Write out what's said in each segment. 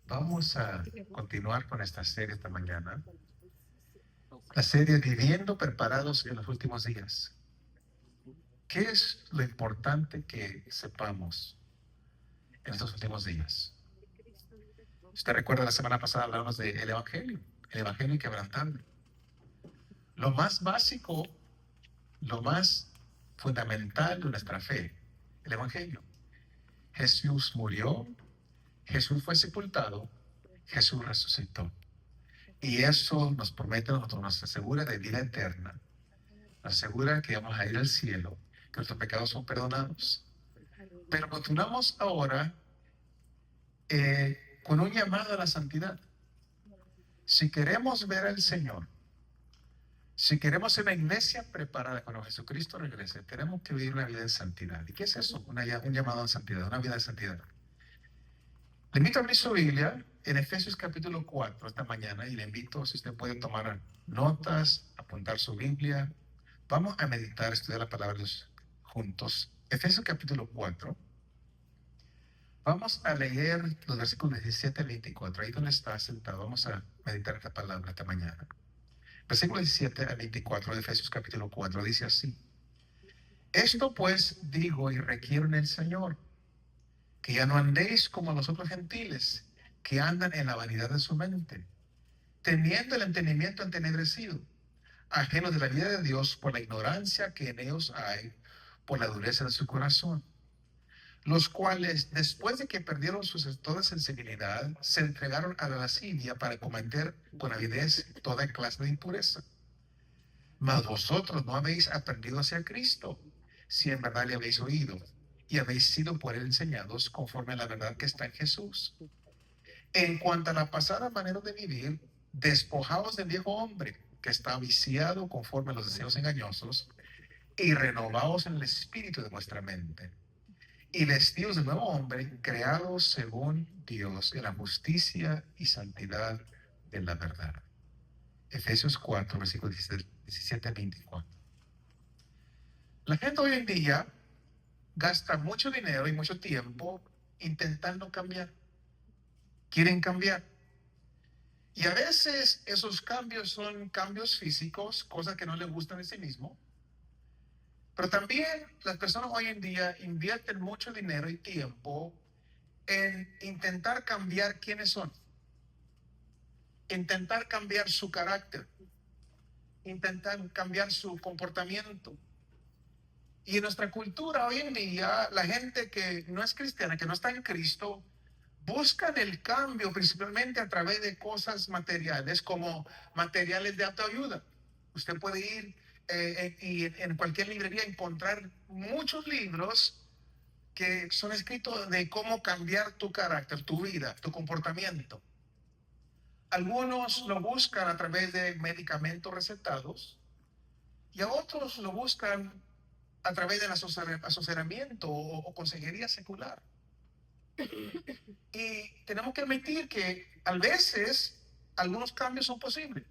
Vamos a continuar con esta serie esta mañana. La serie Viviendo Preparados en los Últimos Días. ¿Qué es lo importante que sepamos en estos últimos días? Usted recuerda la semana pasada hablamos del el Evangelio inquebrantable. Lo más básico, lo más fundamental de nuestra fe, el Evangelio. Jesús murió, Jesús fue sepultado, Jesús resucitó. Y eso nos promete a nosotros, nos asegura de vida eterna, nos asegura que vamos a ir al cielo, que nuestros pecados son perdonados. Pero continuamos ahora con un llamado a la santidad. Si queremos ver al Señor, si queremos ser una iglesia preparada cuando Jesucristo regrese, tenemos que vivir una vida en santidad. ¿Y qué es eso? Un llamado a santidad, una vida de santidad. Le invito a abrir su Biblia en Efesios capítulo 4 esta mañana y le invito, si usted puede tomar notas, apuntar su Biblia. Vamos a meditar, estudiar la palabra de Dios juntos. Efesios capítulo 4. Vamos a leer los versículos 17 al 24. Ahí donde está sentado, vamos a meditar esta palabra esta mañana. Versículo 17 al 24 de Efesios capítulo 4 dice así: Esto pues digo y requiero en el Señor, que ya no andéis como los otros gentiles, que andan en la vanidad de su mente, teniendo el entendimiento entenebrecido, ajenos de la vida de Dios por la ignorancia que en ellos hay, por la dureza de su corazón, los cuales, después de que perdieron toda sensibilidad, se entregaron a la lascivia para cometer con avidez toda clase de impureza. Mas vosotros no habéis aprendido hacia Cristo, si en verdad le habéis oído, y habéis sido por él enseñados conforme a la verdad que está en Jesús. En cuanto a la pasada manera de vivir, despojaos del viejo hombre, que está viciado conforme a los deseos engañosos, y renovaos en el espíritu de vuestra mente, y vestidos del nuevo hombre, creados según Dios en la justicia y santidad de la verdad. Efesios 4, versículos 17 a 24. La gente hoy en día gasta mucho dinero y mucho tiempo intentando cambiar. Quieren cambiar. Y a veces esos cambios son cambios físicos, cosas que no les gustan de sí mismo. Pero también las personas hoy en día invierten mucho dinero y tiempo en intentar cambiar quiénes son, intentar cambiar su carácter, intentar cambiar su comportamiento. Y en nuestra cultura hoy en día, la gente que no es cristiana, que no está en Cristo, buscan el cambio principalmente a través de cosas materiales, como materiales de autoayuda. Usted puede ir y en cualquier librería encontrar muchos libros que son escritos de cómo cambiar tu carácter, tu vida, tu comportamiento. Algunos lo buscan a través de medicamentos recetados y a otros lo buscan a través del asesoramiento o consejería secular. Y tenemos que admitir que a veces algunos cambios son posibles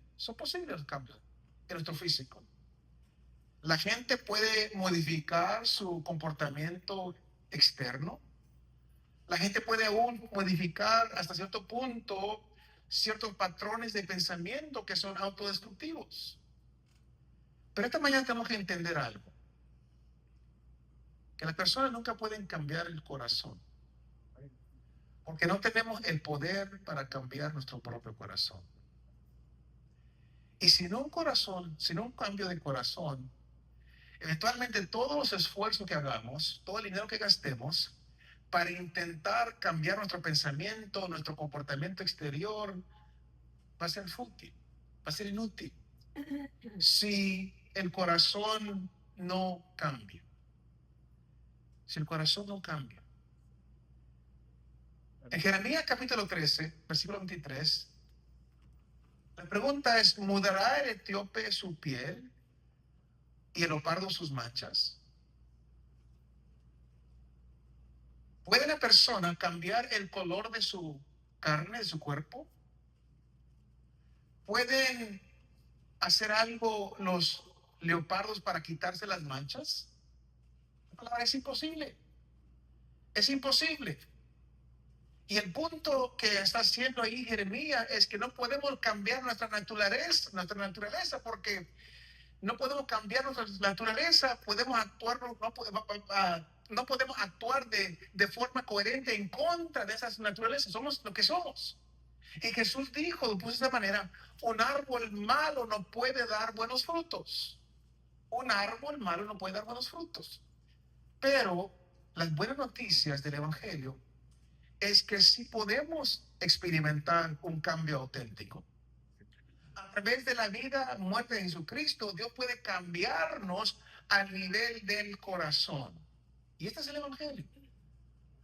los cambios en nuestro físico. La gente puede modificar su comportamiento externo. La gente puede aún modificar hasta cierto punto ciertos patrones de pensamiento que son autodestructivos. Pero esta mañana tenemos que entender algo, que las personas nunca pueden cambiar el corazón, porque no tenemos el poder para cambiar nuestro propio corazón. Y sin un corazón, sin un cambio de corazón, eventualmente todos los esfuerzos que hagamos, todo el dinero que gastemos para intentar cambiar nuestro pensamiento, nuestro comportamiento exterior, va a ser fútil, va a ser inútil, si el corazón no cambia. Si el corazón no cambia. En Jeremías capítulo 13, versículo 23, la pregunta es: ¿mudará el etíope su piel y el leopardo sus manchas? ¿Puede la persona cambiar el color de su carne, de su cuerpo? ¿Pueden hacer algo los leopardos para quitarse las manchas? La palabra es imposible. Es imposible. Y el punto que está haciendo ahí Jeremías es que no podemos cambiar nuestra naturaleza, porque no podemos cambiar nuestra naturaleza, podemos actuar, no podemos actuar de forma coherente en contra de esas naturalezas, somos lo que somos. Y Jesús dijo, lo puso de esta manera, un árbol malo no puede dar buenos frutos. Un árbol malo no puede dar buenos frutos. Pero las buenas noticias del Evangelio es que sí podemos experimentar un cambio auténtico. A través de la vida, muerte de Jesucristo, Dios puede cambiarnos al nivel del corazón. Y este es el Evangelio.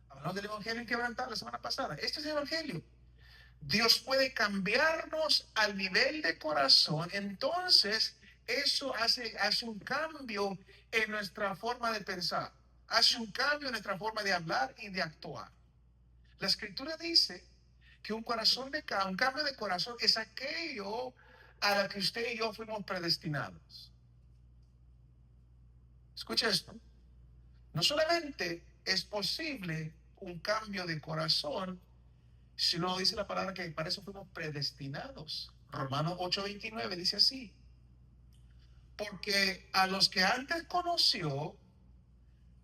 Hablamos del Evangelio inquebrantable la semana pasada. Este es el Evangelio. Dios puede cambiarnos al nivel de corazón. Entonces, eso hace un cambio en nuestra forma de pensar. Hace un cambio en nuestra forma de hablar y de actuar. La Escritura dice que un cambio de corazón es aquello a lo que usted y yo fuimos predestinados. Escucha esto. No solamente es posible un cambio de corazón, sino dice la palabra que para eso fuimos predestinados. Romanos 8:29 dice así. Porque a los que antes conoció,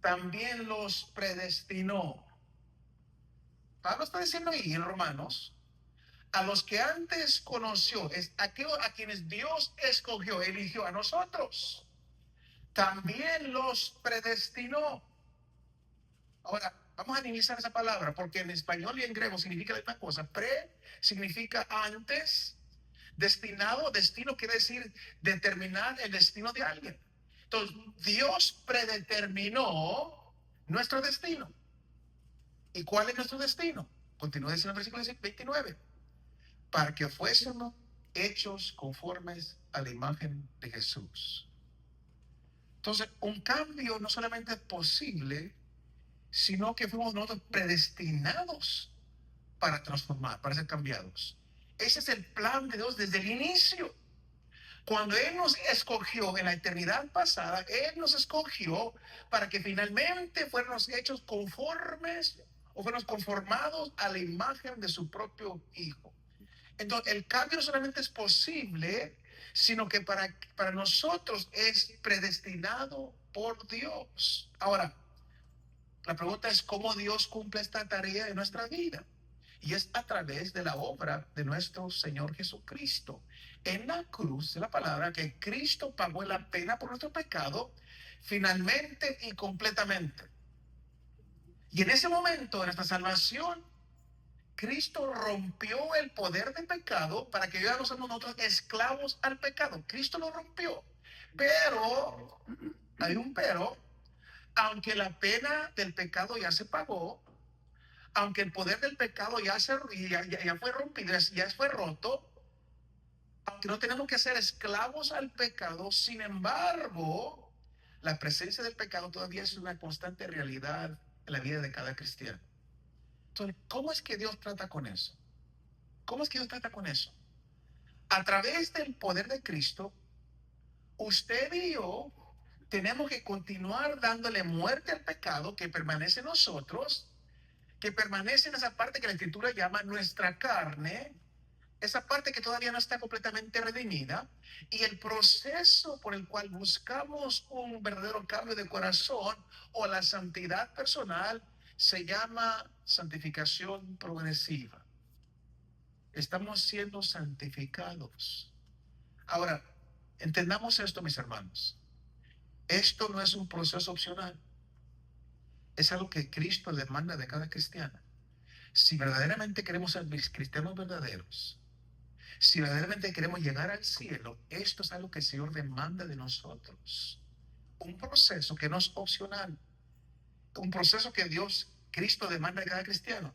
también los predestinó. Pablo está diciendo ahí en Romanos, a los que antes conoció, es aquellos a quienes Dios escogió, eligió a nosotros, también los predestinó. Ahora, vamos a analizar esa palabra, porque en español y en griego significa la misma cosa. Pre significa antes, destinado, destino quiere decir determinar el destino de alguien. Entonces, Dios predeterminó nuestro destino. ¿Y cuál es nuestro destino? Continúa diciendo el versículo 29. Para que fuésemos hechos conformes a la imagen de Jesús. Entonces, un cambio no solamente es posible, sino que fuimos nosotros predestinados para transformar, para ser cambiados. Ese es el plan de Dios desde el inicio. Cuando Él nos escogió en la eternidad pasada, Él nos escogió para que finalmente fuéramos hechos conformes o fuéramos conformados a la imagen de su propio Hijo. Entonces, el cambio no solamente es posible, sino que para nosotros es predestinado por Dios. Ahora, la pregunta es cómo Dios cumple esta tarea en nuestra vida. Y es a través de la obra de nuestro Señor Jesucristo. En la cruz, de la palabra, que Cristo pagó la pena por nuestro pecado, finalmente y completamente. Y en ese momento de nuestra salvación, Cristo rompió el poder del pecado para que ya no seamos nosotros esclavos al pecado. Cristo lo rompió. Pero, hay un pero, aunque la pena del pecado ya se pagó, aunque el poder del pecado ya fue rompido, ya fue roto, aunque no tenemos que ser esclavos al pecado, sin embargo, la presencia del pecado todavía es una constante realidad en la vida de cada cristiano. Entonces, ¿cómo es que Dios trata con eso? ¿Cómo es que Dios trata con eso? A través del poder de Cristo, usted y yo tenemos que continuar dándole muerte al pecado que permanece en nosotros, que permanece en esa parte que la Escritura llama nuestra carne, esa parte que todavía no está completamente redimida, y el proceso por el cual buscamos un verdadero cambio de corazón o la santidad personal se llama santificación progresiva. Estamos siendo santificados. Ahora, entendamos esto, mis hermanos. Esto no es un proceso opcional. Es algo que Cristo demanda de cada cristiano. Si verdaderamente queremos ser cristianos verdaderos, si verdaderamente queremos llegar al cielo, esto es algo que el Señor demanda de nosotros. Un proceso que no es opcional. Un proceso que Cristo demanda de cada cristiano.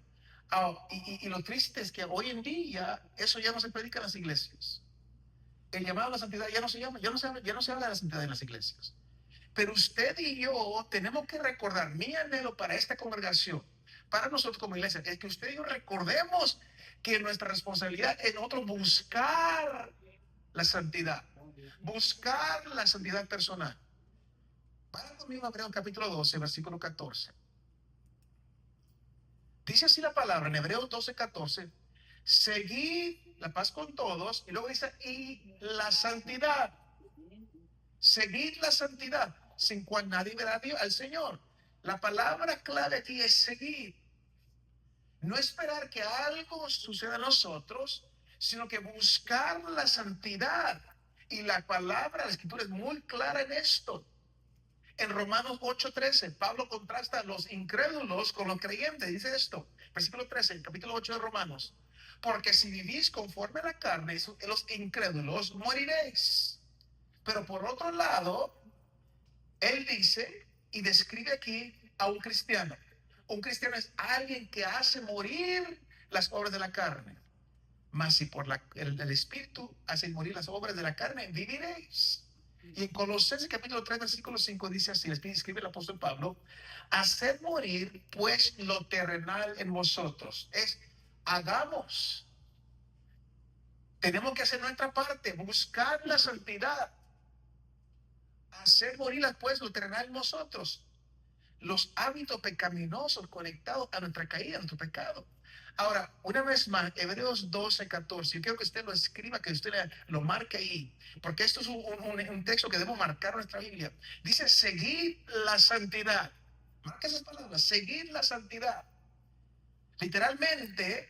Y lo triste es que hoy en día eso ya no se predica en las iglesias. El llamado a la santidad ya no se llama, ya no se habla de la santidad en las iglesias. Pero usted y yo tenemos que recordar, mi anhelo para esta congregación, para nosotros como iglesia, es que usted y yo recordemos que nuestra responsabilidad es nosotros buscar la santidad personal. Para conmigo a Hebreos capítulo 12, versículo 14. Dice así la palabra en Hebreos 12:14, seguid la paz con todos, y luego dice, y la santidad. Seguid la santidad, sin cual nadie verá al Señor. La palabra clave aquí es seguir. No esperar que algo suceda a nosotros, sino que buscar la santidad. Y la palabra, la escritura es muy clara en esto. En Romanos 8:13, Pablo contrasta a los incrédulos con los creyentes. Dice esto, versículo 13, capítulo 8 de Romanos. Porque si vivís conforme a la carne, los incrédulos moriréis. Pero por otro lado, él dice y describe aquí a un cristiano. Un cristiano es alguien que hace morir las obras de la carne. Mas si por el Espíritu hacen morir las obras de la carne, viviréis. Y en Colosenses capítulo 3, versículo 5 dice así, escribe el apóstol Pablo, haced morir pues lo terrenal en vosotros. Hagamos. Tenemos que hacer nuestra parte, buscar la santidad. Hacer morir pues lo terrenal en nosotros. Los hábitos pecaminosos conectados a nuestra caída, a nuestro pecado. Ahora, una vez más, Hebreos 12:14, yo quiero que usted lo escriba, que usted lo marque ahí, porque esto es un texto que debemos marcar en nuestra Biblia. Dice, seguir la santidad. Marca esas palabras, seguir la santidad. Literalmente,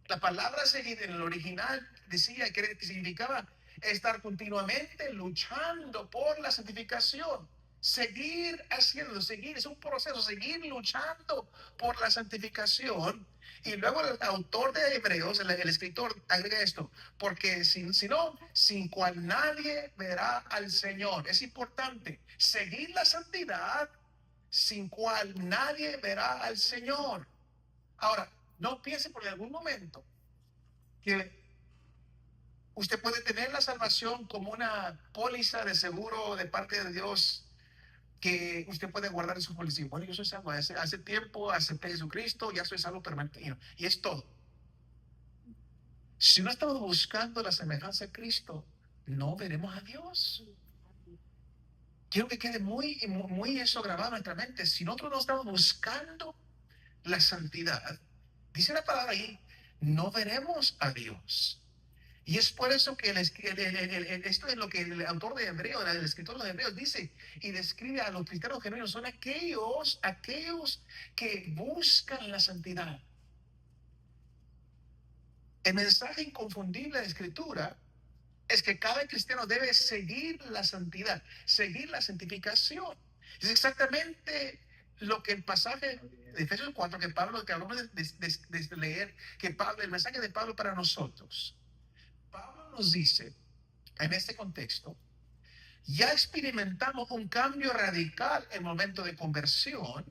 la palabra seguir en el original decía que significaba estar continuamente luchando por la santificación. Seguir haciendo, seguir, es un proceso, seguir luchando por la santificación. Y luego el autor de Hebreos, el escritor, agrega esto, porque si no, sin cual nadie verá al Señor. Es importante seguir la santidad, sin cual nadie verá al Señor. Ahora, no piense por algún momento que usted puede tener la salvación como una póliza de seguro de parte de Dios que usted puede guardar en su póliza. Bueno, yo soy salvo. Hace tiempo acepté a Jesucristo, ya soy salvo permanente. Y es todo. Si no estamos buscando la semejanza de Cristo, no veremos a Dios. Quiero que quede muy eso grabado en nuestra mente. Si nosotros no estamos buscando la santidad, dice la palabra ahí, no veremos a Dios. Y es por eso que esto es lo que el autor de Hebreos, el escritor de Hebreos dice y describe a los cristianos genuinos, son aquellos que buscan la santidad. El mensaje inconfundible de la Escritura es que cada cristiano debe seguir la santidad, seguir la santificación. Es exactamente lo que el pasaje de Efesios 4 que Pablo, que acabamos de leer, que Pablo, el mensaje de Pablo para nosotros. Pablo nos dice, en este contexto, ya experimentamos un cambio radical en el momento de conversión,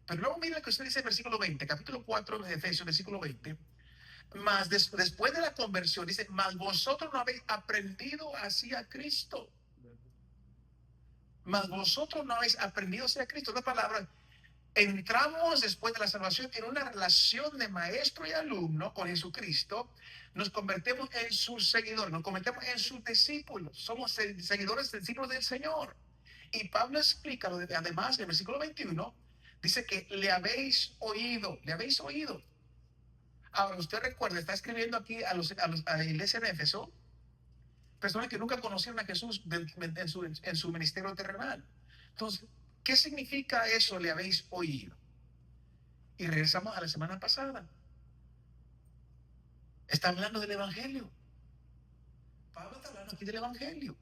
pero luego mira lo que usted dice en versículo 20, capítulo 4 de Efesios, versículo 20, más después de la conversión, dice, más vosotros no habéis aprendido así a Cristo. Mas vosotros no habéis aprendido así a Cristo. La palabra, entramos después de la salvación en una relación de maestro y alumno con Jesucristo, nos convertimos en sus seguidores, nos convertimos en sus discípulos, somos seguidores, discípulos del Señor. Y Pablo explica, además, en el versículo 21, dice que le habéis oído. Ahora, usted recuerda, está escribiendo aquí a la iglesia de Éfeso, personas que nunca conocieron a Jesús en su ministerio terrenal. Entonces, ¿qué significa eso? Le habéis oído. Y regresamos a la semana pasada. Está hablando del Evangelio. Pablo está hablando aquí del Evangelio.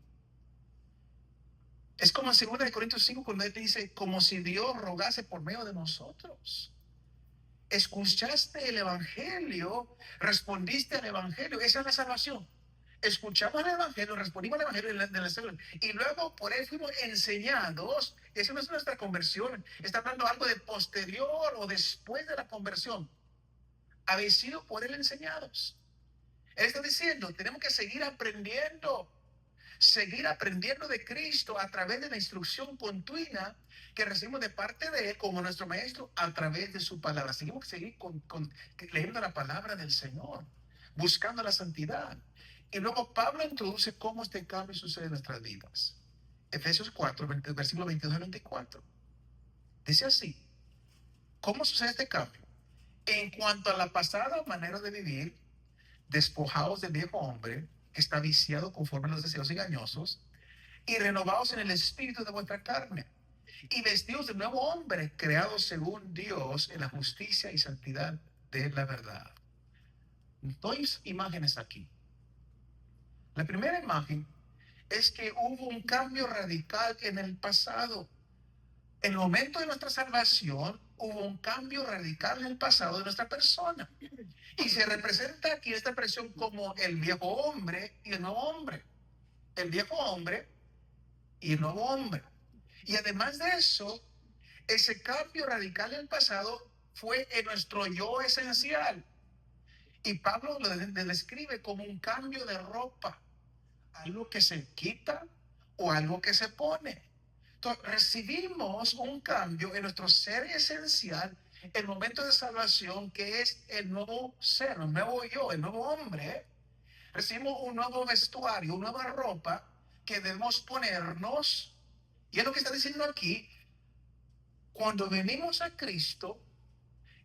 Es como en 2 Corintios 5 cuando él dice, como si Dios rogase por medio de nosotros. Escuchaste el Evangelio, respondiste al Evangelio. Esa es la salvación. Escuchamos el Evangelio, respondimos al Evangelio de la salvación, y luego por él fuimos enseñados. Eso no es nuestra conversión. Está hablando algo de posterior o después de la conversión. Habéis sido por él enseñados. Él está diciendo, tenemos que seguir aprendiendo de Cristo a través de la instrucción continua que recibimos de parte de Él como nuestro Maestro a través de su palabra. Seguimos que seguir leyendo la palabra del Señor, buscando la santidad. Y luego Pablo introduce cómo este cambio sucede en nuestras vidas. Efesios 4, versículos 22 al 24. Dice así, ¿cómo sucede este cambio? En cuanto a la pasada manera de vivir, despojados del viejo hombre, que está viciado conforme a los deseos engañosos, y renovados en el espíritu de vuestra carne, y vestidos del nuevo hombre, creado según Dios en la justicia y santidad de la verdad. Dos imágenes aquí. La primera imagen es que hubo un cambio radical en el pasado. En el momento de nuestra salvación, hubo un cambio radical en el pasado de nuestra persona. Y se representa aquí esta expresión como el viejo hombre y el nuevo hombre. El viejo hombre y el nuevo hombre. Y además de eso, ese cambio radical en el pasado fue en nuestro yo esencial. Y Pablo lo describe como un cambio de ropa, algo que se quita o algo que se pone. Entonces, recibimos un cambio en nuestro ser esencial, el momento de salvación, que es el nuevo ser, el nuevo yo, el nuevo hombre. Recibimos un nuevo vestuario, una nueva ropa que debemos ponernos. Y es lo que está diciendo aquí. Cuando venimos a Cristo,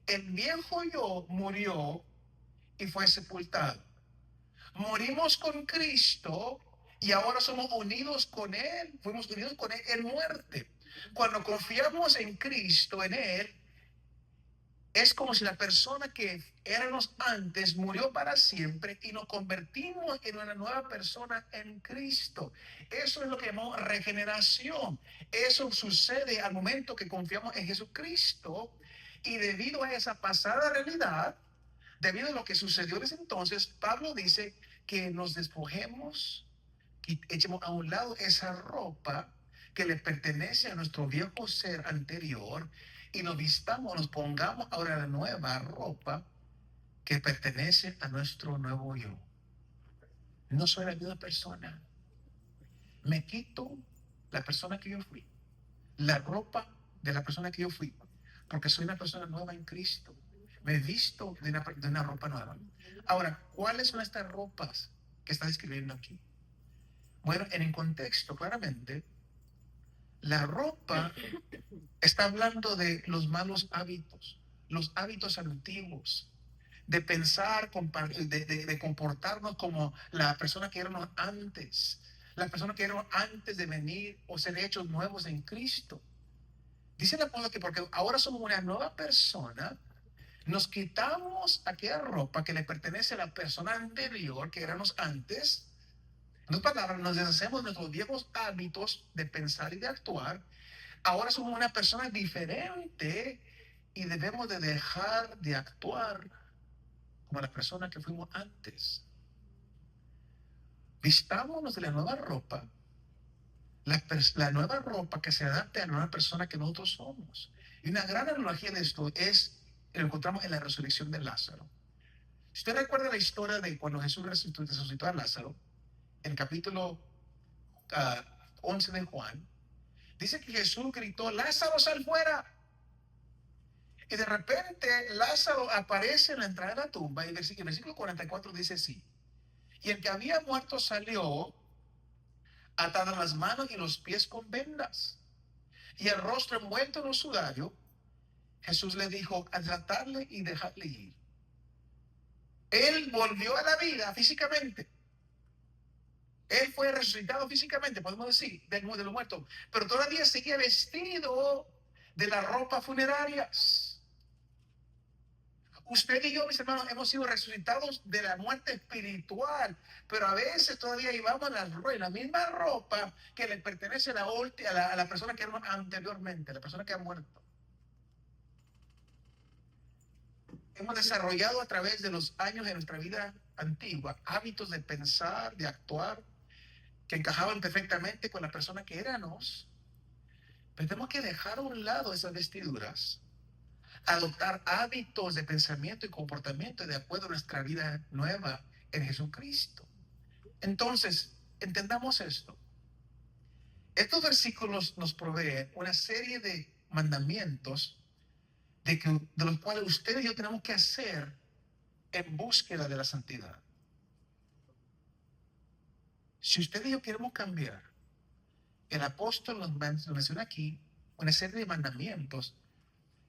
el viejo yo murió y fue sepultado. Morimos con Cristo y ahora somos unidos con Él, fuimos unidos con Él en muerte. Cuando confiamos en Cristo, en Él, es como si la persona que éramos antes murió para siempre y nos convertimos en una nueva persona en Cristo. Eso es lo que llamamos regeneración. Eso sucede al momento que confiamos en Jesucristo, y debido a esa pasada realidad, debido a lo que sucedió en ese entonces, Pablo dice que nos despojemos y echemos a un lado esa ropa que le pertenece a nuestro viejo ser anterior, y nos vistamos, nos pongamos ahora la nueva ropa que pertenece a nuestro nuevo yo. No soy la misma persona. Me quito la persona que yo fui, la ropa de la persona que yo fui, porque soy una persona nueva en Cristo. Me he visto de una ropa nueva. Ahora, ¿cuáles son estas ropas que está describiendo aquí? Bueno, en el contexto, claramente, la ropa está hablando de los malos hábitos, los hábitos antiguos, de pensar, de comportarnos como la persona que éramos antes, la persona que éramos antes de venir o ser hechos nuevos en Cristo. Dice la palabra que porque ahora somos una nueva persona, nos quitamos aquella ropa que le pertenece a la persona anterior que éramos antes. En otras palabras, nos deshacemos de nuestros viejos hábitos de pensar y de actuar. Ahora somos una persona diferente y debemos de dejar de actuar como la persona que fuimos antes. Vistámonos de la nueva ropa, la nueva ropa que se adapte a la nueva persona que nosotros somos. Y una gran analogía de esto lo encontramos en la resurrección de Lázaro. Si usted recuerda la historia de cuando Jesús resucitó a Lázaro, en el capítulo 11 de Juan, dice que Jesús gritó: Lázaro, sal fuera. Y de repente Lázaro aparece en la entrada de la tumba, y el versículo 44 dice así: y el que había muerto salió, atadas las manos y los pies con vendas, y el rostro envuelto en un sudario. Jesús le dijo: a tratarle y dejarle ir. Él volvió a la vida físicamente. Él fue resucitado físicamente, podemos decir, de los muertos, pero todavía seguía vestido de las ropas funerarias. Usted y yo, mis hermanos, hemos sido resucitados de la muerte espiritual, pero a veces todavía llevamos la misma ropa que le pertenece a la persona que era anteriormente, a la persona que ha muerto. Hemos desarrollado a través de los años de nuestra vida antigua hábitos de pensar, de actuar, que encajaban perfectamente con la persona que éramos. Pero tenemos que dejar a un lado esas vestiduras, adoptar hábitos de pensamiento y comportamiento de acuerdo a nuestra vida nueva en Jesucristo. Entonces, entendamos esto. Estos versículos nos proveen una serie de mandamientos de los cuales usted y yo tenemos que hacer en búsqueda de la santidad. Si usted y yo queremos cambiar, el apóstol nos menciona aquí una serie de mandamientos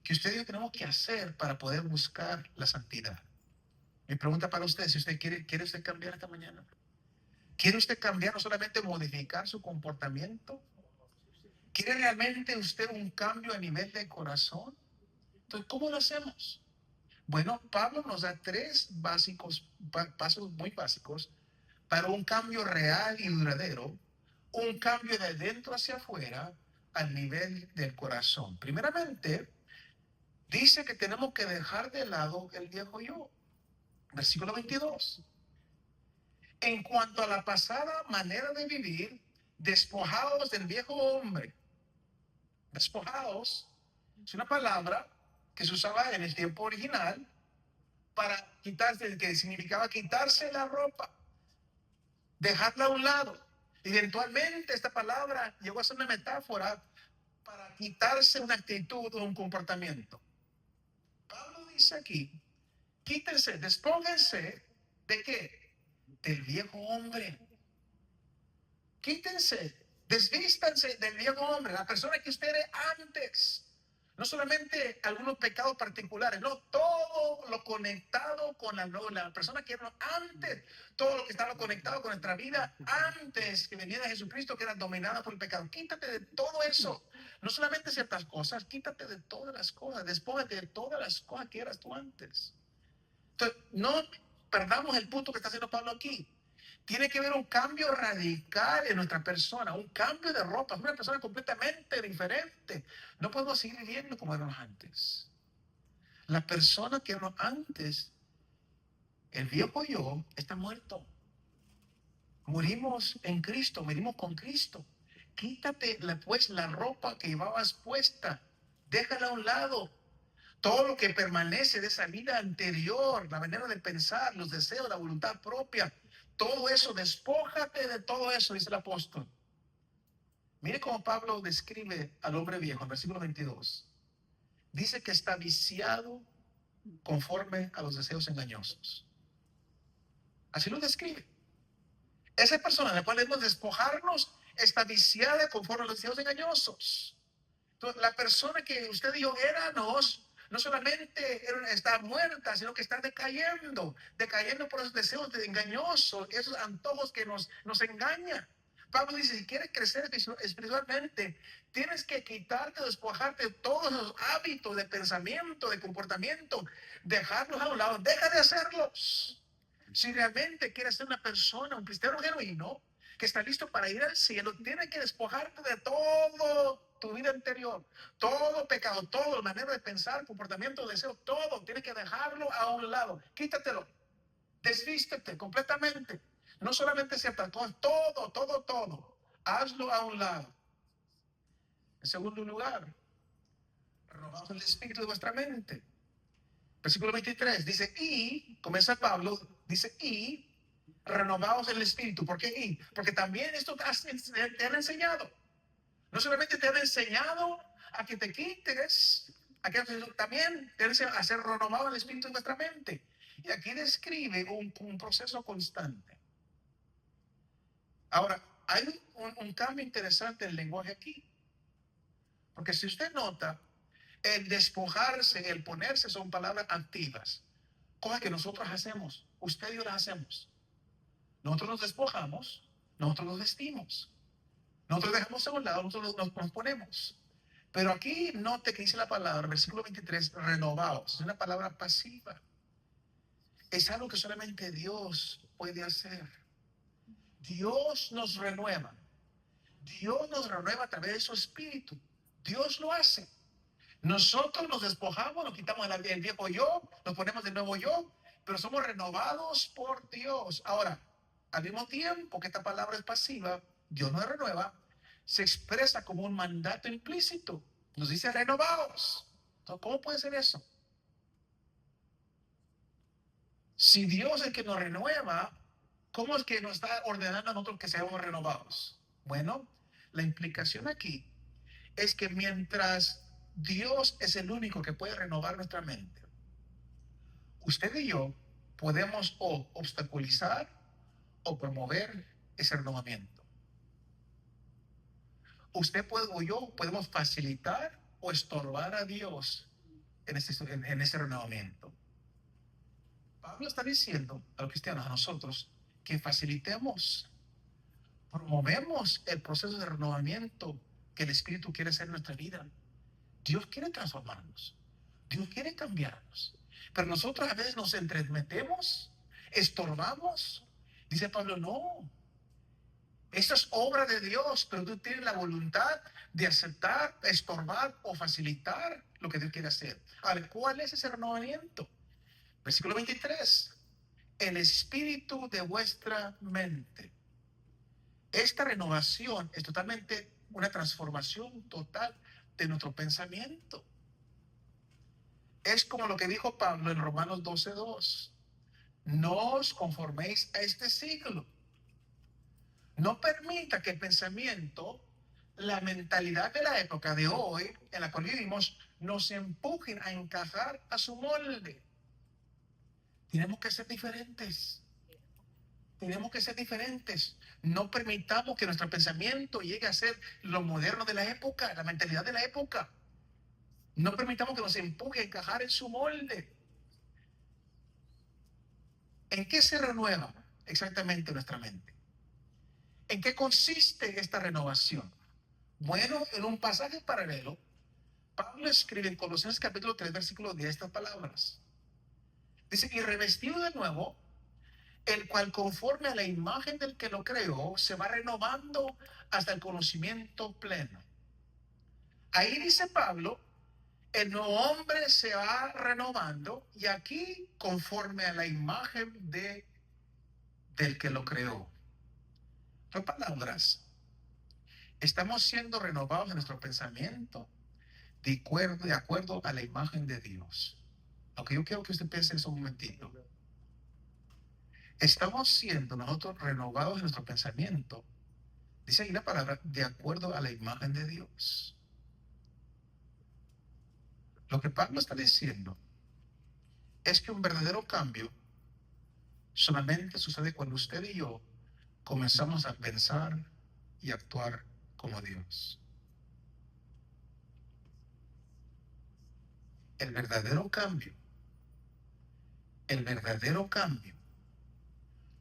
que usted y yo tenemos que hacer para poder buscar la santidad. Mi pregunta para usted, si usted quiere usted cambiar esta mañana. ¿Quiere usted cambiar, no solamente modificar su comportamiento? ¿Quiere realmente usted un cambio a nivel de corazón? Entonces, ¿cómo lo hacemos? Bueno, Pablo nos da tres pasos muy básicos para un cambio real y duradero, un cambio de dentro hacia afuera al nivel del corazón. Primeramente, dice que tenemos que dejar de lado el viejo yo. Versículo 22. En cuanto a la pasada manera de vivir, despojados del viejo hombre. Despojados es una palabra que se usaba en el tiempo original para quitarse, que significaba quitarse la ropa, dejarla a un lado. Eventualmente esta palabra llegó a ser una metáfora para quitarse una actitud o un comportamiento. Pablo dice aquí, quítense, despónganse de qué? Del viejo hombre. Quítense, desvístanse del viejo hombre, la persona que usted era antes. No solamente algunos pecados particulares, no, todo lo conectado con la persona que era antes, todo lo que estaba conectado con nuestra vida antes que viniera Jesucristo, que era dominada por el pecado. Quítate de todo eso, no solamente ciertas cosas, quítate de todas las cosas, despójate de todas las cosas que eras tú antes. Entonces, no perdamos el punto que está haciendo Pablo aquí. Tiene que haber un cambio radical en nuestra persona, un cambio de ropa, una persona completamente diferente. No podemos seguir viviendo como éramos antes. La persona que éramos antes, el viejo yo, está muerto. Morimos en Cristo, morimos con Cristo. Quítate pues la ropa que llevabas puesta, déjala a un lado. Todo lo que permanece de esa vida anterior, la manera de pensar, los deseos, la voluntad propia, todo eso, despójate de todo eso, dice el apóstol. Mire cómo Pablo describe al hombre viejo en versículo 22. Dice que está viciado conforme a los deseos engañosos. Así lo describe. Esa persona de la cual debemos despojarnos está viciada conforme a los deseos engañosos. Entonces, la persona que usted y yo éramos, no solamente está muerta, sino que está decayendo por esos deseos engañosos, esos antojos que nos engañan. Pablo dice, si quieres crecer espiritualmente, tienes que quitarte, despojarte de todos esos hábitos de pensamiento, de comportamiento, dejarlos a un lado, deja de hacerlos. Si realmente quieres ser una persona, un cristiano genuino, que está listo para ir al cielo, tienes que despojarte de todo tu vida anterior, todo pecado, todo manera de pensar, comportamiento, deseo, todo, tienes que dejarlo a un lado, quítatelo, desvístete completamente, no solamente ciertas cosas, todo, hazlo a un lado. En segundo lugar, renovamos el espíritu de vuestra mente. Versículo 23 dice, y, comienza Pablo, dice, y renovaos el espíritu. ¿Por qué y? Porque también esto te han enseñado. No solamente te han enseñado a que te quites, también te han enseñado a ser renovado el espíritu de nuestra mente. Y aquí describe un proceso constante. Ahora, hay un cambio interesante en el lenguaje aquí. Porque si usted nota, el despojarse, el ponerse son palabras activas. Cosas que nosotros hacemos, usted y yo las hacemos. Nosotros nos despojamos, nosotros nos vestimos. Nosotros dejamos a un lado, nosotros nos ponemos. Pero aquí note que dice la palabra, versículo 23, renovados. Es una palabra pasiva. Es algo que solamente Dios puede hacer. Dios nos renueva. Dios nos renueva a través de su espíritu. Dios lo hace. Nosotros nos despojamos, nos quitamos el viejo yo, nos ponemos de nuevo yo, pero somos renovados por Dios. Ahora, al mismo tiempo que esta palabra es pasiva, Dios nos renueva, se expresa como un mandato implícito. Nos dice renovados. Entonces, ¿cómo puede ser eso? Si Dios es el que nos renueva, ¿cómo es que nos está ordenando a nosotros que seamos renovados? Bueno, la implicación aquí es que mientras Dios es el único que puede renovar nuestra mente, usted y yo podemos o obstaculizar o promover ese renovamiento. Usted puede o yo podemos facilitar o estorbar a Dios en ese renovamiento. Pablo está diciendo a los cristianos, a nosotros, que facilitemos, promovemos el proceso de renovamiento que el Espíritu quiere hacer en nuestra vida. Dios quiere transformarnos. Dios quiere cambiarnos. Pero nosotros a veces nos entremetemos, estorbamos. Dice Pablo, no. Eso es obra de Dios, pero tú tienes la voluntad de aceptar, estorbar o facilitar lo que Dios quiere hacer. A ver, ¿cuál es ese renovamiento? Versículo 23. El espíritu de vuestra mente. Esta renovación es totalmente una transformación total de nuestro pensamiento. Es como lo que dijo Pablo en Romanos 12:2. No os conforméis a este siglo. No permita que el pensamiento, la mentalidad de la época de hoy, en la cual vivimos, nos empujen a encajar a su molde. Tenemos que ser diferentes. Tenemos que ser diferentes. No permitamos que nuestro pensamiento llegue a ser lo moderno de la época, la mentalidad de la época. No permitamos que nos empuje a encajar en su molde. ¿En qué se renueva exactamente nuestra mente? ¿En qué consiste esta renovación? Bueno, en un pasaje paralelo, Pablo escribe en Colosenses capítulo 3, versículo 10 estas palabras. Dice, y revestido de nuevo, el cual conforme a la imagen del que lo creó, se va renovando hasta el conocimiento pleno. Ahí dice Pablo, el nuevo hombre se va renovando y aquí conforme a la imagen del que lo creó. En palabras, estamos siendo renovados en nuestro pensamiento de acuerdo a la imagen de Dios. Aunque yo quiero que usted piense en eso un momentito. Estamos siendo nosotros renovados en nuestro pensamiento. Dice ahí la palabra, de acuerdo a la imagen de Dios. Lo que Pablo está diciendo es que un verdadero cambio solamente sucede cuando usted y yo comenzamos a pensar y actuar como Dios. El verdadero cambio,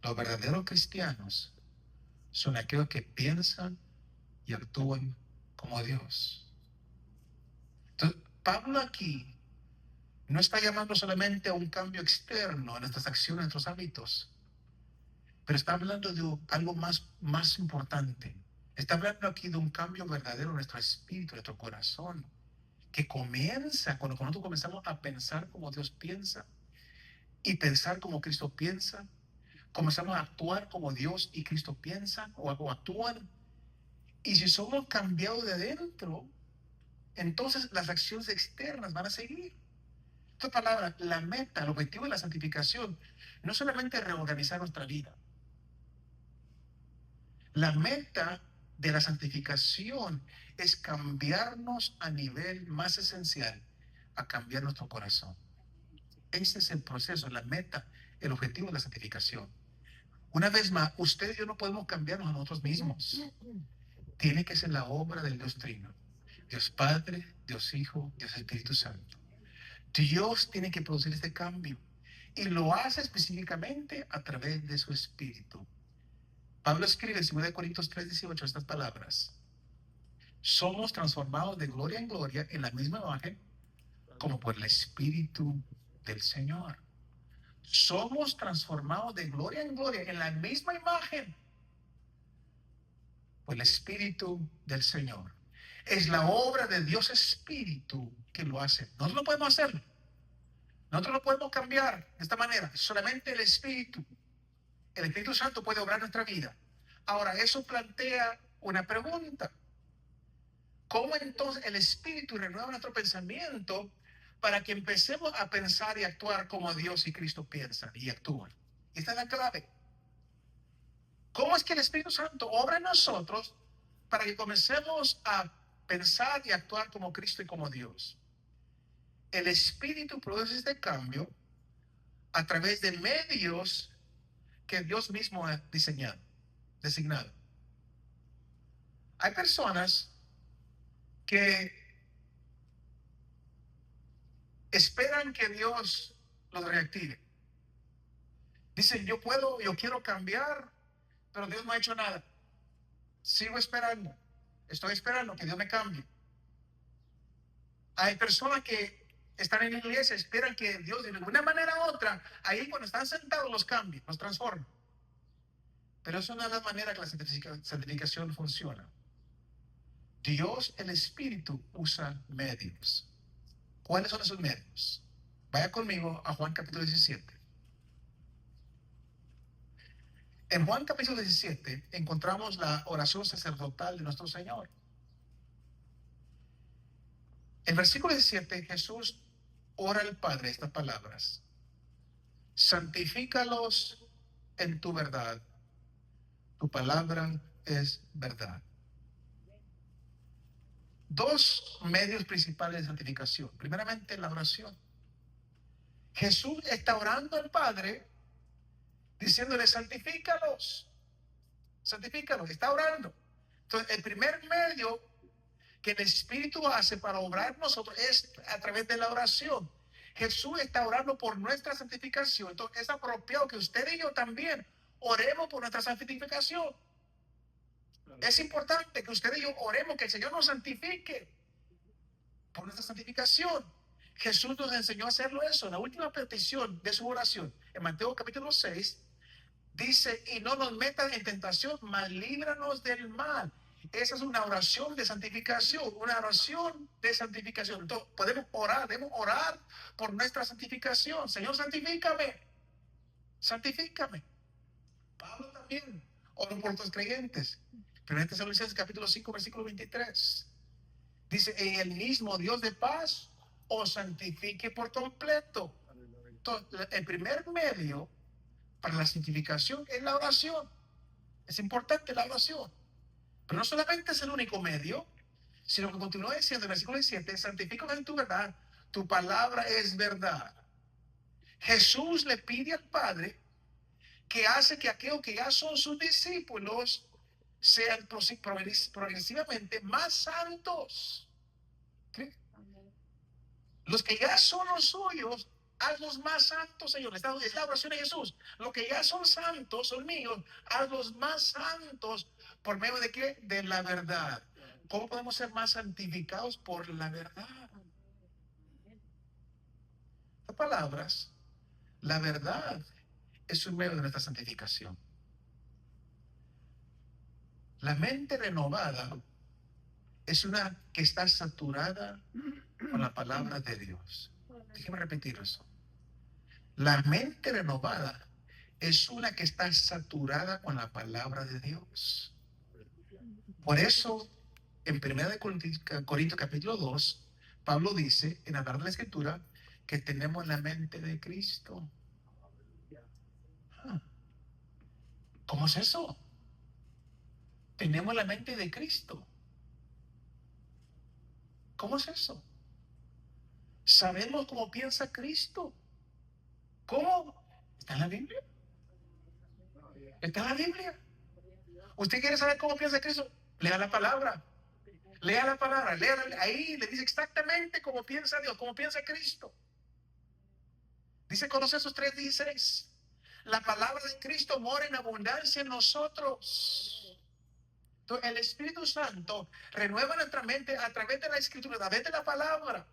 los verdaderos cristianos son aquellos que piensan y actúan como Dios. Entonces, Pablo aquí no está llamando solamente a un cambio externo en nuestras acciones, en nuestros hábitos, pero está hablando de algo más importante. Está hablando aquí de un cambio verdadero en nuestro espíritu, en nuestro corazón, que comienza cuando nosotros comenzamos a pensar como Dios piensa y pensar como Cristo piensa. Comenzamos a actuar como Dios y Cristo piensan o actúan. Y si somos cambiados de adentro, entonces las acciones externas van a seguir. Esta palabra, la meta, el objetivo de la santificación, no solamente reorganizar nuestra vida. La meta de la santificación es cambiarnos a nivel más esencial, a cambiar nuestro corazón. Ese es el proceso, la meta, el objetivo de la santificación. Una vez más, usted y yo no podemos cambiarnos a nosotros mismos. Tiene que ser la obra del Dios Trino. Dios Padre, Dios Hijo, Dios Espíritu Santo. Dios tiene que producir este cambio y lo hace específicamente a través de su Espíritu. Pablo escribe en 2 Corintios 3:18 estas palabras. Somos transformados de gloria en gloria en la misma imagen como por el Espíritu del Señor. Somos transformados de gloria en gloria en la misma imagen por el Espíritu del Señor. Es la obra de Dios Espíritu que lo hace. Nosotros no podemos hacerlo. Nosotros no podemos cambiar de esta manera. Solamente el Espíritu Santo puede obrar nuestra vida. Ahora, eso plantea una pregunta. ¿Cómo entonces el Espíritu renueva nuestro pensamiento para que empecemos a pensar y actuar como Dios y Cristo piensan y actúan? Esta es la clave. ¿Cómo es que el Espíritu Santo obra en nosotros para que comencemos a pensar y actuar como Cristo y como Dios? El Espíritu produce este cambio a través de medios que Dios mismo ha designado. Hay personas que esperan que Dios los reactive. Dicen, yo quiero cambiar, pero Dios no ha hecho nada. Sigo esperando. Estoy esperando que Dios me cambie. Hay personas que están en la iglesia, esperan que Dios de alguna manera u otra, ahí cuando están sentados los cambie, los transforme. Pero eso no es la manera que la santificación funciona. Dios, el Espíritu, usa medios. ¿Cuáles son esos medios? Vaya conmigo a Juan capítulo 17. En Juan capítulo 17 encontramos la oración sacerdotal de nuestro Señor. En versículo 17 Jesús ora al Padre estas palabras: santifícalos en tu verdad, tu palabra es verdad. Dos medios principales de santificación. Primeramente, la oración. Jesús está orando al Padre diciéndole: santifícalos, santifícalos, está orando. Entonces, el primer medio que el Espíritu hace para obrar en nosotros es a través de la oración. Jesús está orando por nuestra santificación. Entonces, es apropiado que usted y yo también oremos por nuestra santificación. Es importante que usted y yo oremos que el Señor nos santifique por nuestra santificación. Jesús nos enseñó a hacerlo eso. En la última petición de su oración, en Mateo capítulo 6, dice: y no nos metan en tentación, mas líbranos del mal. Esa es una oración de santificación, una oración de santificación. Entonces, debemos orar por nuestra santificación. Señor, santifícame, santifícame. Pablo también oró por los creyentes. Pero en Tesalonicenses capítulo 5, versículo 23, dice: y el mismo Dios de paz os santifique por completo. Entonces, el primer medio para la santificación es la oración. Es importante la oración. Pero no solamente es el único medio, sino que continúa diciendo en el versículo 17: santifícalos en tu verdad, tu palabra es verdad. Jesús le pide al Padre que hace que aquellos que ya son sus discípulos sean progresivamente más santos. ¿Qué? Los que ya son los suyos, hazlos más santos, Señor. Es la oración de Jesús. Los que ya son santos, son míos, hazlos más santos. ¿Por medio de qué? De la verdad. ¿Cómo podemos ser más santificados? Por la verdad. Las palabras, la verdad es un medio de nuestra santificación. La mente renovada es una que está saturada con la palabra de Dios. Déjeme repetir eso. La mente renovada es una que está saturada con la palabra de Dios. Por eso, en 1 Corintios capítulo 2, Pablo dice, en hablar de la Escritura, que tenemos la mente de Cristo. ¿Cómo es eso? Tenemos la mente de Cristo. ¿Cómo es eso? Sabemos cómo piensa Cristo. ¿Cómo? ¿Está en la Biblia? ¿Está en la Biblia? ¿Usted quiere saber cómo piensa Cristo? Lea la palabra. Lea la palabra. Ahí le dice exactamente cómo piensa Dios, cómo piensa Cristo. Dice Colosenses 3:16. La palabra de Cristo mora en abundancia en nosotros. Entonces, el Espíritu Santo renueva nuestra mente a través de la Escritura, a través de la palabra.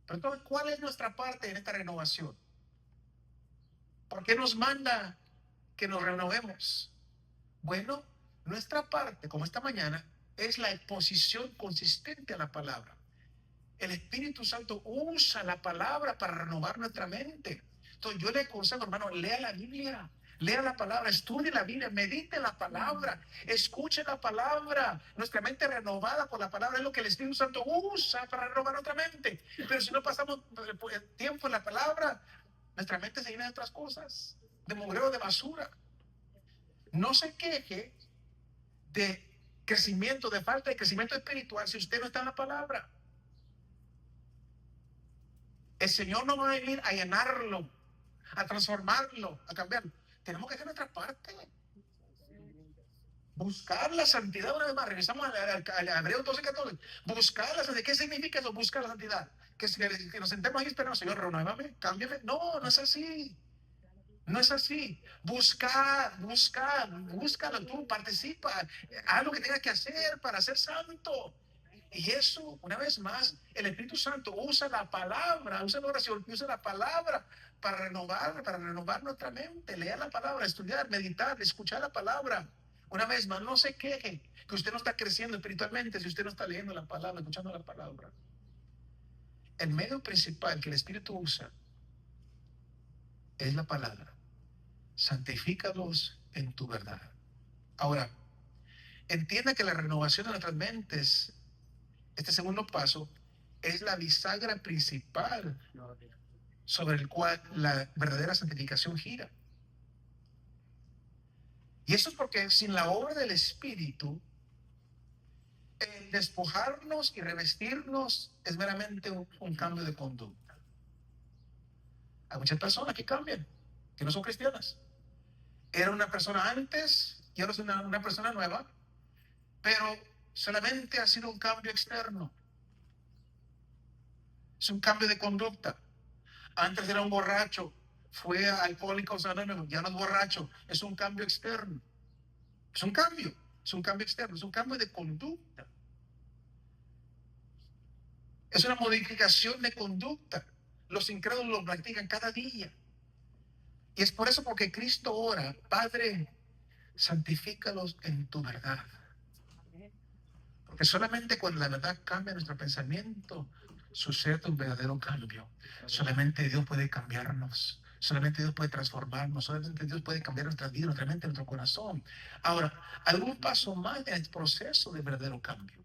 Pero entonces, ¿cuál es nuestra parte en esta renovación? ¿Por qué nos manda que nos renovemos? Bueno, nuestra parte, como esta mañana, es la exposición consistente a la palabra. El Espíritu Santo usa la palabra para renovar nuestra mente. Entonces yo le aconsejo, hermano, lea la Biblia, lea la palabra, estudie la Biblia, medite la palabra, escuche la palabra. Nuestra mente renovada por la palabra es lo que el Espíritu Santo usa para renovar nuestra mente. Pero si no pasamos tiempo en la palabra, nuestra mente se llena de otras cosas, de mugreo, de basura. No se queje de crecimiento, de falta de crecimiento espiritual si usted no está en la palabra. El Señor no va a venir a llenarlo, a transformarlo, a cambiarlo. Tenemos que hacer nuestra parte. Buscar la santidad una vez más. Regresamos al Hebreo 12:14. Buscar la santidad. ¿Qué significa eso? Buscar la santidad. que nos sentemos ahí y esperamos, Señor, renuévame, cámbiame. No, no es así. No es así. Búscalo tú, participa, haz lo que tengas que hacer para ser santo. Y eso, una vez más, el Espíritu Santo usa la palabra, usa la oración, usa la palabra para renovar nuestra mente, leer la palabra, estudiar, meditar, escuchar la palabra. Una vez más, no se queje que usted no está creciendo espiritualmente si usted no está leyendo la palabra, escuchando la palabra. El medio principal que el Espíritu usa es la palabra. Santifícalos en tu verdad. Ahora, entienda que la renovación de nuestras mentes, este segundo paso, es la bisagra principal sobre el cual la verdadera santificación gira. Y eso es porque sin la obra del Espíritu, el despojarnos y revestirnos es meramente un cambio de conducta. Hay muchas personas que cambian, que no son cristianas. Era una persona antes y ahora es una persona nueva, pero solamente ha sido un cambio externo. Es un cambio de conducta. Antes era un borracho, fue alcohólico, o sea, no, ya no es borracho, es un cambio externo. Es un cambio externo, es un cambio de conducta. Es una modificación de conducta. Los incrédulos lo practican cada día. Y es por eso porque Cristo ora, Padre, santifícalos en tu verdad. Porque solamente cuando la verdad cambia nuestro pensamiento, sucede un verdadero cambio. Solamente Dios puede cambiarnos. Solamente Dios puede transformarnos. Solamente Dios puede cambiar nuestra vida, nuestra mente, nuestro corazón. Ahora, algún paso más en el proceso de verdadero cambio.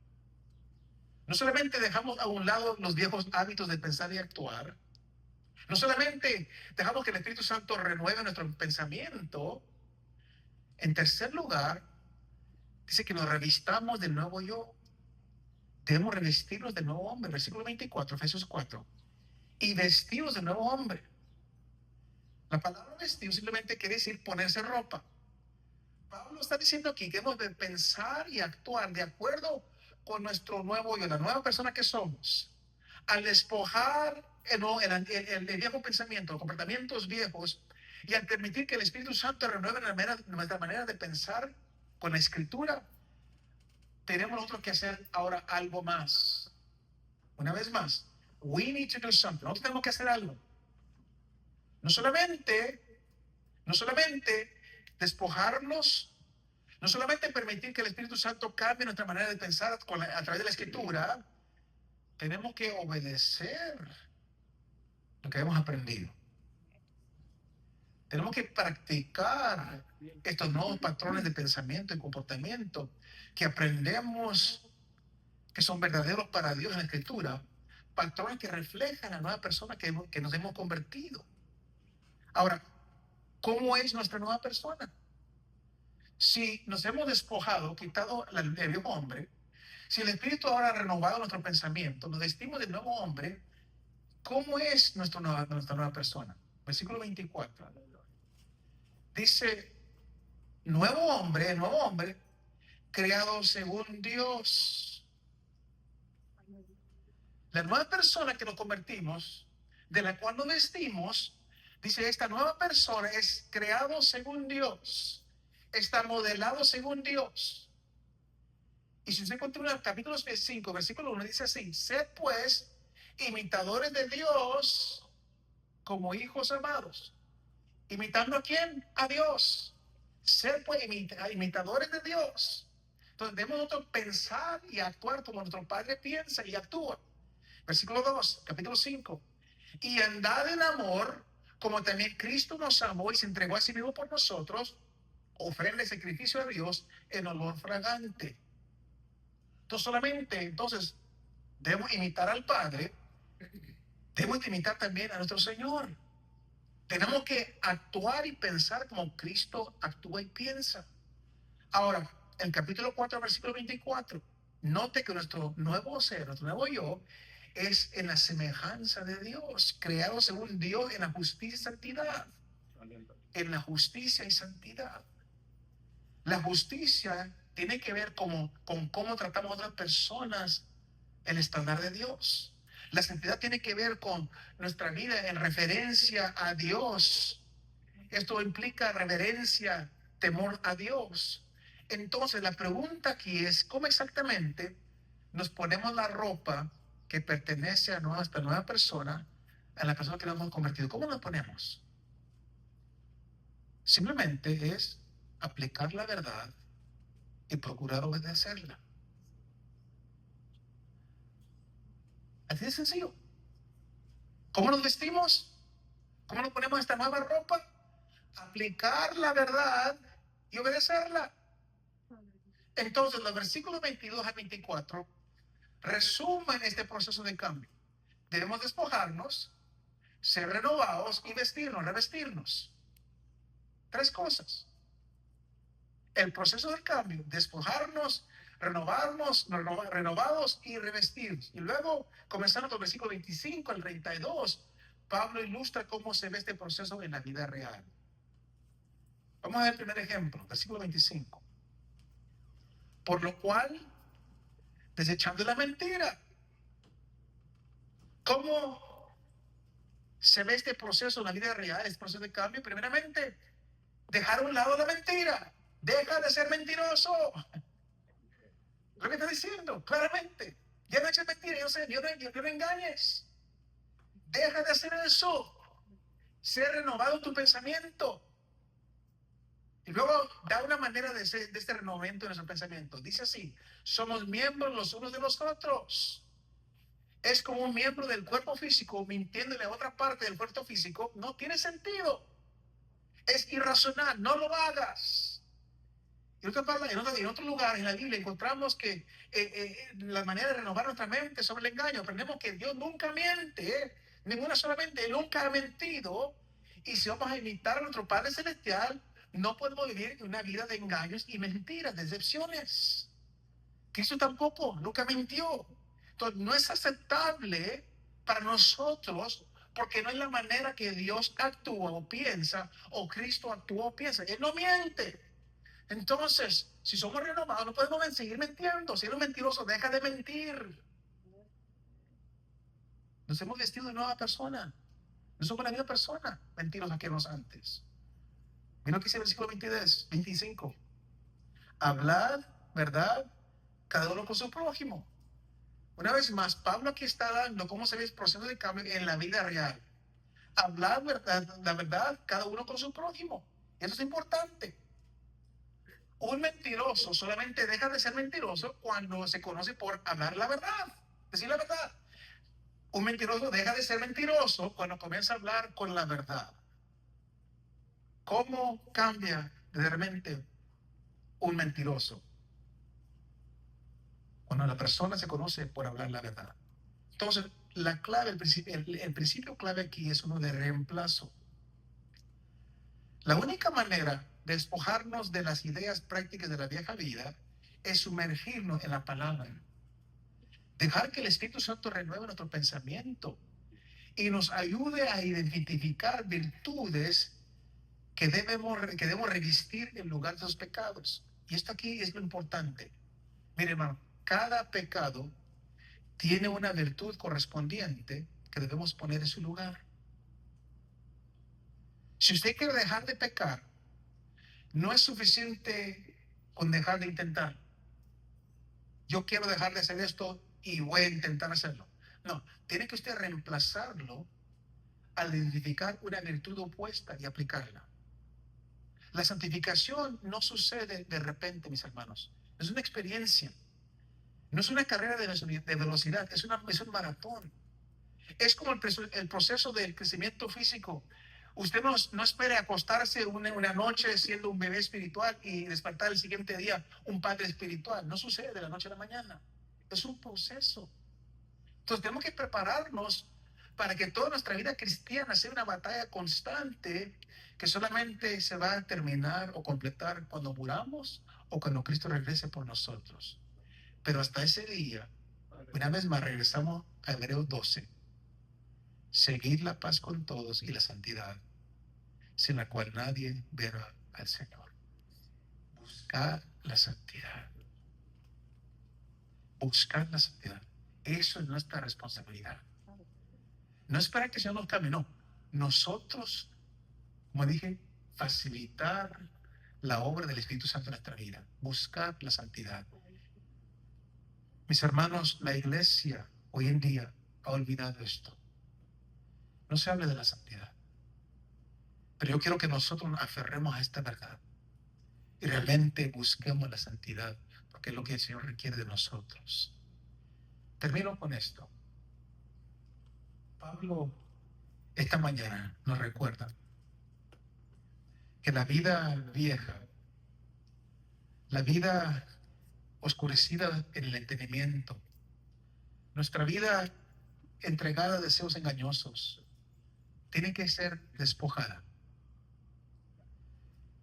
No solamente dejamos a un lado los viejos hábitos de pensar y actuar. No solamente dejamos que el Espíritu Santo renueve nuestro pensamiento. En tercer lugar, dice que nos revistamos del nuevo yo. Debemos revestirnos del nuevo hombre. Versículo 24, Efesios 4. Y vestidos del nuevo hombre. La palabra vestido simplemente quiere decir ponerse ropa. Pablo está diciendo aquí que hemos de pensar y actuar de acuerdo con nuestro nuevo yo, la nueva persona que somos. Al despojar el viejo pensamiento, los comportamientos viejos, y al permitir que el Espíritu Santo renueve nuestra manera de pensar con la Escritura, tenemos nosotros que hacer ahora algo más. Una vez más, we need to do something. Nosotros tenemos que hacer algo. No solamente despojarnos, no solamente permitir que el Espíritu Santo cambie nuestra manera de pensar a través de la Escritura, tenemos que obedecer lo que hemos aprendido. Tenemos que practicar estos nuevos patrones de pensamiento y comportamiento que aprendemos que son verdaderos para Dios en la Escritura, patrones que reflejan la nueva persona que nos hemos convertido. Ahora, ¿cómo es nuestra nueva persona? Si nos hemos despojado, quitado el viejo hombre, si el Espíritu ahora ha renovado nuestro pensamiento, nos vestimos del nuevo hombre, ¿cómo es nuestra nueva persona? Versículo 24. Dice, nuevo hombre, creado según Dios. La nueva persona que nos convertimos, de la cual nos vestimos, dice, esta nueva persona es creado según Dios, está modelado según Dios. Y si usted continúa en el capítulo 5, versículo 1, dice así, sed pues imitadores de Dios como hijos amados. ¿Imitando a quién? A Dios. Ser pues imitadores de Dios. Entonces debemos nosotros pensar y actuar como nuestro Padre piensa y actúa. Versículo 2, capítulo 5. Y andad en amor, como también Cristo nos amó y se entregó a sí mismo por nosotros, ofrenda y sacrificio a Dios en olor fragante. Entonces, debemos imitar al Padre, debemos imitar también a nuestro Señor. Tenemos que actuar y pensar como Cristo actúa y piensa. Ahora, el capítulo 4, versículo 24, note que nuestro nuevo ser, nuestro nuevo yo, es en la semejanza de Dios, creado según Dios en la justicia y santidad. En la justicia y santidad. La justicia tiene que ver con cómo tratamos a otras personas, el estándar de Dios. La santidad tiene que ver con nuestra vida en referencia a Dios. Esto implica reverencia, temor a Dios. Entonces, la pregunta aquí es, ¿cómo exactamente nos ponemos la ropa que pertenece a nuestra nueva persona, a la persona que nos hemos convertido? ¿Cómo nos ponemos? Simplemente es aplicar la verdad y procurar obedecerla. Así de sencillo. ¿Cómo nos vestimos? ¿Cómo nos ponemos esta nueva ropa? Aplicar la verdad y obedecerla. Entonces, los versículos 22 al 24 resumen este proceso de cambio. Debemos despojarnos, ser renovados y vestirnos, revestirnos. Tres cosas. El proceso del cambio: despojarnos, renovados y revestidos. Y luego, comenzando con el versículo 25 al 32, Pablo ilustra cómo se ve este proceso en la vida real. Vamos a ver el primer ejemplo, versículo 25. Por lo cual, desechando la mentira. ¿Cómo se ve este proceso en la vida real, este proceso de cambio? Primeramente, dejar a un lado la mentira. Deja de ser mentiroso. Lo que está diciendo, claramente. Ya no eches mentira, yo no engañes. Deja de hacer eso. Sé renovado tu pensamiento. Y luego da una manera de este renovamiento de nuestro pensamiento. Dice así: somos miembros los unos de los otros. Es como un miembro del cuerpo físico mintiéndole a otra parte del cuerpo físico. No tiene sentido. Es irracional. No lo hagas. En otro lugar en la Biblia encontramos que la manera de renovar nuestra mente sobre el engaño. Aprendemos que Dios nunca miente, ninguna solamente, Él nunca ha mentido. Y si vamos a imitar a nuestro Padre Celestial, no podemos vivir una vida de engaños y mentiras, decepciones. Cristo tampoco, nunca mintió. Entonces, no es aceptable para nosotros, porque no es la manera que Dios actúa o piensa, o Cristo actúa o piensa. Él no miente. Entonces, si somos renovados, no podemos seguir mintiendo. Si eres mentiroso, deja de mentir. Nos hemos vestido de nueva persona. No somos la misma persona mentirosa que éramos antes. Mira lo que dice el versículo 22, 25. Hablad verdad, cada uno con su prójimo. Una vez más, Pablo aquí está dando cómo se ve el proceso de cambio en la vida real. Hablar verdad, la verdad, cada uno con su prójimo. Eso es importante. Un mentiroso solamente deja de ser mentiroso cuando se conoce por hablar la verdad, decir la verdad. Un mentiroso deja de ser mentiroso cuando comienza a hablar con la verdad. ¿Cómo cambia realmente un mentiroso? Cuando la persona se conoce por hablar la verdad. Entonces, la clave, el principio clave aquí es uno de reemplazo. La única manera de despojarnos de las ideas prácticas de la vieja vida es sumergirnos en la palabra. Dejar que el Espíritu Santo renueve nuestro pensamiento y nos ayude a identificar virtudes que debemos revestir en lugar de esos pecados. Y esto aquí es lo importante. Mire, hermano, cada pecado tiene una virtud correspondiente que debemos poner en su lugar. Si usted quiere dejar de pecar, no es suficiente con dejar de intentar. Yo quiero dejar de hacer esto y voy a intentar hacerlo. No, tiene que usted reemplazarlo al identificar una virtud opuesta y aplicarla. La santificación no sucede de repente, mis hermanos. Es una experiencia. No es una carrera de velocidad, es un maratón. Es como el proceso del crecimiento físico. Usted no espere acostarse una noche siendo un bebé espiritual y despertar el siguiente día un padre espiritual. No sucede de la noche a la mañana. Es un proceso. Entonces tenemos que prepararnos para que toda nuestra vida cristiana sea una batalla constante que solamente se va a terminar o completar cuando muramos o cuando Cristo regrese por nosotros. Pero hasta ese día, una vez más regresamos a Hebreos 12. Seguir la paz con todos y la santidad, sin la cual nadie verá al Señor. Buscar la santidad. Buscar la santidad. Eso es nuestra responsabilidad. No esperar que el Señor nos cambie, no. Nosotros, como dije, facilitar la obra del Espíritu Santo en nuestra vida. Buscar la santidad. Mis hermanos, la iglesia hoy en día ha olvidado esto. No se habla de la santidad. Pero yo quiero que nosotros nos aferremos a esta verdad y realmente busquemos la santidad, porque es lo que el Señor requiere de nosotros. Termino con esto. Pablo esta mañana nos recuerda que la vida vieja, la vida oscurecida en el entendimiento, nuestra vida entregada a deseos engañosos, tiene que ser despojada.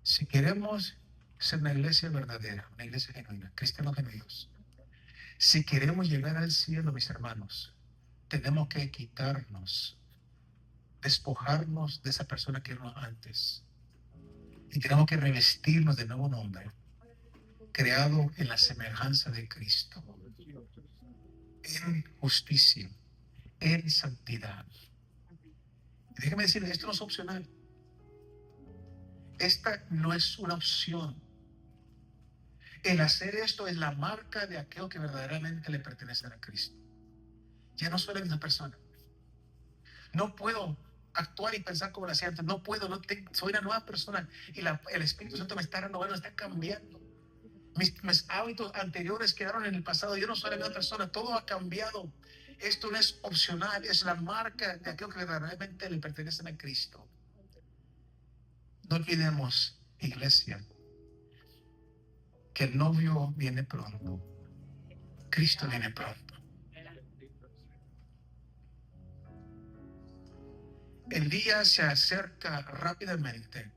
Si queremos ser una iglesia verdadera, una iglesia genuina, cristianos genuinos, si queremos llegar al cielo, mis hermanos, tenemos que quitarnos, despojarnos de esa persona que éramos antes. Y tenemos que revestirnos de nuevo nombre, creado en la semejanza de Cristo, en justicia, en santidad. Y déjeme decirles, esto no es opcional. Esta no es una opción. El hacer esto es la marca de aquello que verdaderamente le pertenece a Cristo. Ya no soy la misma persona. No puedo actuar y pensar como lo hacía antes. No puedo, soy una nueva persona. Y el Espíritu Santo me está renovando, me está cambiando. Mis hábitos anteriores quedaron en el pasado. Yo no soy la misma persona. Todo ha cambiado. Esto no es opcional. Es la marca de aquello que verdaderamente le pertenece a Cristo. No olvidemos, iglesia, que el novio viene pronto. Cristo viene pronto. El día se acerca rápidamente,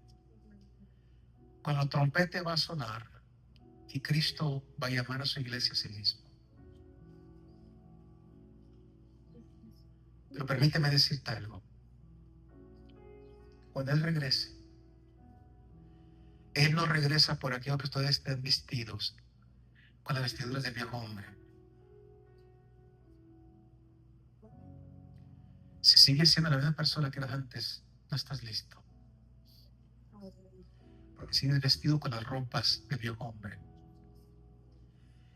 cuando el trompete va a sonar y Cristo va a llamar a su iglesia a sí mismo. Pero permíteme decirte algo. Cuando Él regrese, Él no regresa por aquello que ustedes estén vestidos con las vestiduras del viejo hombre. Si sigues siendo la misma persona que eras antes, no estás listo. Porque sigues vestido con las ropas del viejo hombre.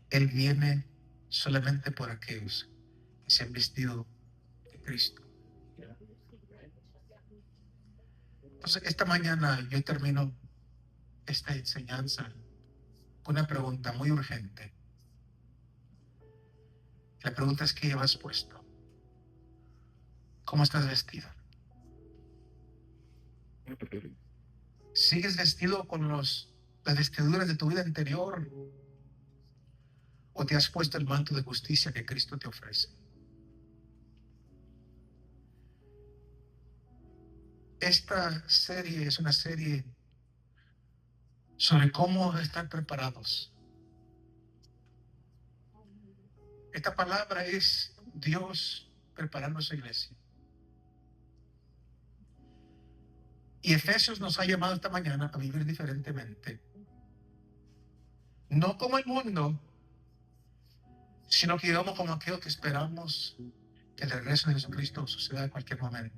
Él viene solamente por aquellos que se han vestido de Cristo. Entonces, esta mañana yo termino esta enseñanza con una pregunta muy urgente. La pregunta es: ¿qué llevas puesto? ¿Cómo estás vestido? ¿Sigues vestido con las vestiduras de tu vida anterior? ¿O te has puesto el manto de justicia que Cristo te ofrece? Esta serie es una serie sobre cómo estar preparados. Esta palabra es Dios preparando a su iglesia. Y Efesios nos ha llamado esta mañana a vivir diferentemente. No como el mundo, sino que vivamos como aquello que esperamos que el regreso de Jesucristo suceda en cualquier momento.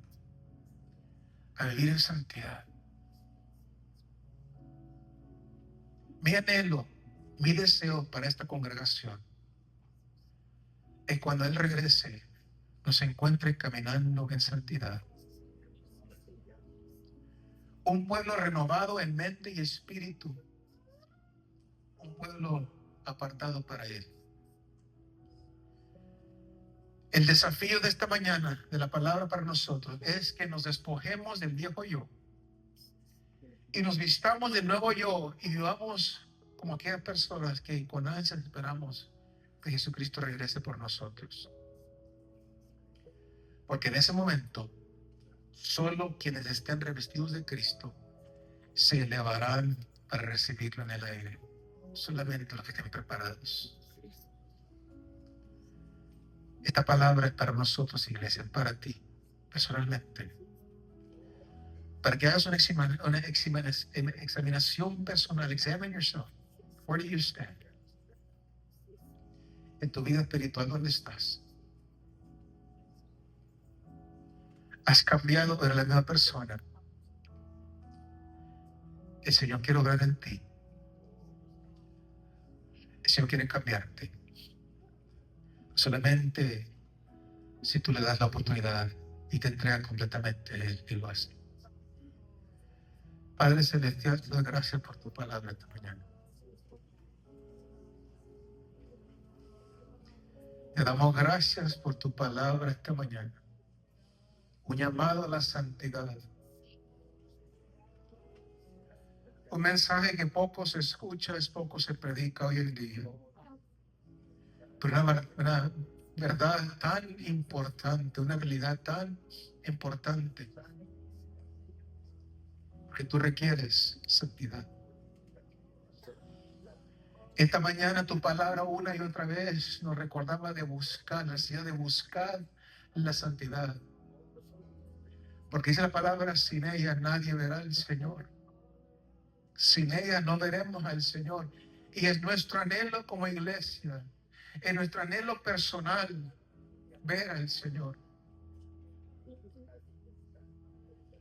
A vivir en santidad. Mi anhelo, mi deseo para esta congregación es cuando Él regrese, nos encuentre caminando en santidad. Un pueblo renovado en mente y espíritu. Un pueblo apartado para Él. El desafío de esta mañana, de la palabra para nosotros, es que nos despojemos del viejo yo y nos vistamos del nuevo yo y vivamos como aquellas personas que con ansias esperamos que Jesucristo regrese por nosotros. Porque en ese momento, solo quienes estén revestidos de Cristo se elevarán para recibirlo en el aire. Solamente los que estén preparados. Esta palabra es para nosotros, iglesia, para ti, personalmente. Para que hagas una examinación personal. Examine yourself. Where do you stand? En tu vida espiritual, ¿dónde estás? Has cambiado, pero la misma persona. El Señor quiere obrar en ti. El Señor quiere cambiarte. Solamente si tú le das la oportunidad y te entregas completamente a Él, Él lo hace. Padre Celestial, te doy gracias por tu palabra esta mañana. Te damos gracias por tu palabra esta mañana. Un llamado a la santidad. Un mensaje que poco se escucha, es poco se predica hoy en día. Pero una verdad tan importante, una realidad tan importante, que tú requieres santidad. Esta mañana tu palabra una y otra vez nos recordaba de buscar, la necesidad de buscar la santidad. Porque dice la palabra, sin ella nadie verá al Señor. Sin ella no veremos al Señor. Y es nuestro anhelo como iglesia, es nuestro anhelo personal ver al Señor.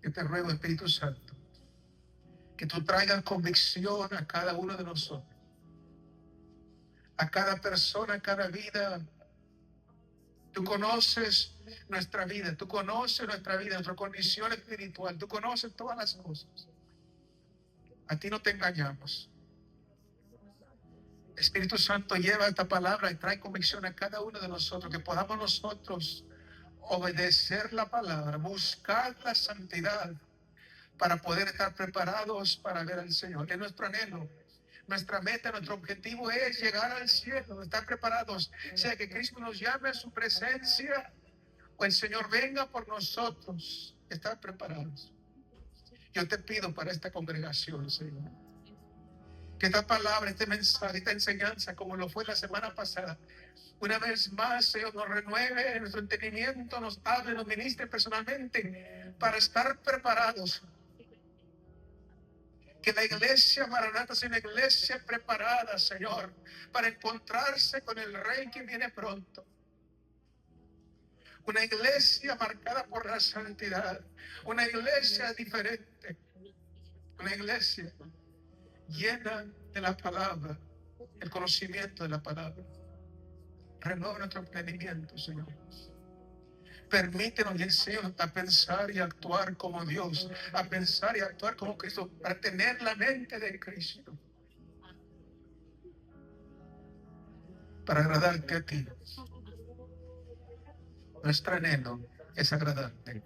Yo te ruego, Espíritu Santo, que tú traigas convicción a cada uno de nosotros, a cada persona, a cada vida. Tú conoces nuestra vida, tú conoces nuestra vida, nuestra condición espiritual, tú conoces todas las cosas. A ti no te engañamos. Espíritu Santo, lleva esta palabra y trae convicción a cada uno de nosotros, que podamos nosotros obedecer la palabra, buscar la santidad para poder estar preparados para ver al Señor. Es nuestro anhelo, nuestra meta, nuestro objetivo es llegar al cielo, estar preparados, sea que Cristo nos llame a su presencia o el Señor venga por nosotros, estar preparados. Yo te pido para esta congregación, Señor, que esta palabra, este mensaje, esta enseñanza, como lo fue la semana pasada, una vez más, Señor, nos renueve nuestro entendimiento, nos hable, nos ministre personalmente para estar preparados. Que la iglesia Maranata sea una iglesia preparada, Señor, para encontrarse con el Rey que viene pronto. Una iglesia marcada por la santidad, una iglesia diferente, una iglesia llena de la palabra, el conocimiento de la palabra. Renueva nuestro entendimiento, Señor. Permítenos y enséñanos a pensar y actuar como Dios, a pensar y actuar como Cristo, para tener la mente de Cristo, para agradarte a ti. Nuestro anhelo es agradarte,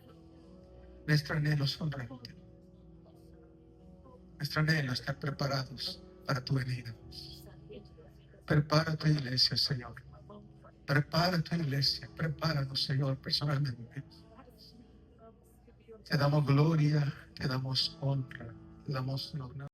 nuestro anhelo es honrarte, nuestro anhelo es estar preparados para tu venida. Prepara tu iglesia, Señor. Prepara tu iglesia, prepáranos, Señor, personalmente. Te damos gloria, te damos honra, te damos honor.